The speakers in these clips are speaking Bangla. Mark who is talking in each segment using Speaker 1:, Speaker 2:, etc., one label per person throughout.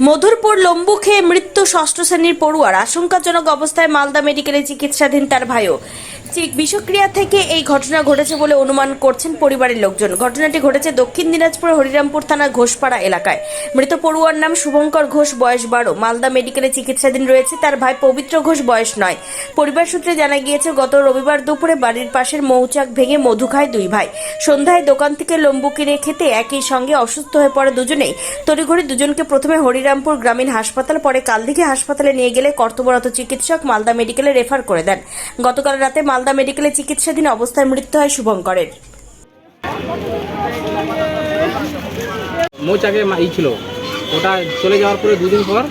Speaker 1: মধুরপুর লম্বু খেয়ে মৃত্যু ষষ্ঠ শ্রেণীর পড়ুয়ার, আশঙ্কাজনক অবস্থায় মালদা মেডিকেলে চিকিৎসাধীন তার ভাইও। বিষক্রিয়া থেকে এই ঘটনা ঘটেছে বলে অনুমান করছেন পরিবারের লোকজন। ঘটনাটি ঘটেছে দক্ষিণ দিনাজপুর হরিরামপুর থানার ঘোষপাড়া এলাকায়। মৃত পড়ুয়ার নাম শুভঙ্কর ঘোষ, বয়স 12। মালদা মেডিকেলে চিকিৎসাধীন রয়েছে তার ভাই পবিত্র ঘোষ, বয়স 9। পরিবার সূত্রে জানা গিয়েছে, গত রবিবার দুপুরে বাড়ির পাশের মৌচাক ভেঙে মধু খায় দুই ভাই। সন্ধ্যায় দোকান থেকে লম্বু কিনে খেতে একই সঙ্গে অসুস্থ হয়ে পড়ে দুজনেই। তড়িঘড়ি দুজনকে প্রথমে হরিরামপুর গ্রামীণ হাসপাতাল, পরে কালদিঘি হাসপাতালে নিয়ে গেলে কর্তব্যরত চিকিৎসক মালদা মেডিকেলে রেফার করে দেন। গতকাল রাতে মালদা মেডিকেলে চিকিৎসাধীন অবস্থায় মৃত্যু হয় শুভঙ্করের।
Speaker 2: মৌচাকে ছিল, ওটা চলে যাওয়ার পরে দুদিন পর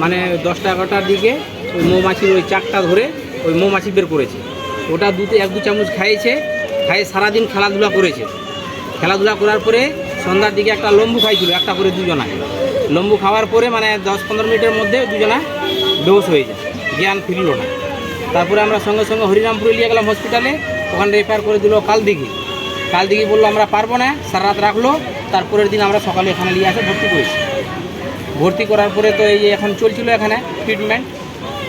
Speaker 2: মানে 10টা-11টার দিকে ওই মৌমাছির ওই চাকটা ধরে ওই মৌমাছি বের করেছে। ওটা এক দু চামচ খাইয়েছে, খাইয়ে সারাদিন খেলাধুলা করেছে। খেলাধুলা করার পরে সন্ধ্যার দিকে একটা লম্বু খাইছিল, একটা করে দুজনায়। লম্বু খাওয়ার পরে মানে 10-15 মিনিটের মধ্যে দুজনা বেহুশ হয়ে যায়, জ্ঞান ফিরল না। তারপরে আমরা সঙ্গে সঙ্গে হরিরামপুরে নিয়ে গেলাম হসপিটালে, ওখানে রেফার করে দিল কালদিঘি বললো আমরা পারবো না, সারা রাত রাখলো। তারপরের দিন আমরা সকালে এখানে নিয়ে আসে ভর্তি করেছি। ভর্তি করার পরে তো এই যে এখন চলছিল এখানে ট্রিটমেন্ট।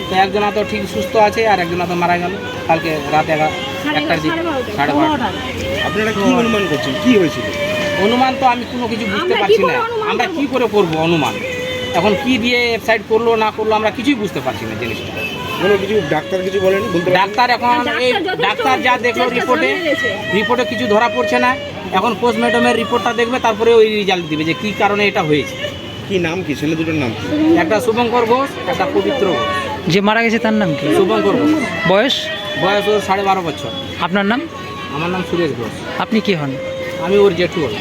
Speaker 2: তো একজনা তো ঠিক সুস্থ আছে আর একজনা তো মারা গেল কালকে রাত 1টার দিকে, 12:30।
Speaker 3: আপনারা কি অনুমান করছেন কি হয়েছিল?
Speaker 2: অনুমান তো আমি কোনো কিছু বুঝতে পারছি না। আমরা কি করে করব অনুমান? এখন কি দিয়ে ওয়েবসাইট করলো না করলো আমরা কিছুই বুঝতে পারছি না জিনিসটা।
Speaker 3: কোনো কিছু ডাক্তার কিছু বলেনি?
Speaker 2: ডাক্তার এখন এই ডাক্তার যা দেখলো রিপোর্টে কিছু ধরা পড়ছে না। এখন পোস্টমর্টমের রিপোর্টটা দেখবে, তারপরে ওই রেজাল্ট দিবে যে কি কারণে এটা হয়েছে।
Speaker 3: কি নাম কি ছেলে দুটোর নাম?
Speaker 2: একটা শুভঙ্কর ঘোষ, একটা পবিত্র ঘোষ।
Speaker 4: যে মারা গেছে তার নাম কি?
Speaker 2: শুভঙ্কর ঘোষ,
Speaker 4: বয়স
Speaker 2: ওর 12.5 বছর।
Speaker 4: আপনার নাম?
Speaker 2: আমার নাম সুরেশ ঘোষ।
Speaker 4: আপনি কি হন?
Speaker 2: আমি ওর জেঠু হই।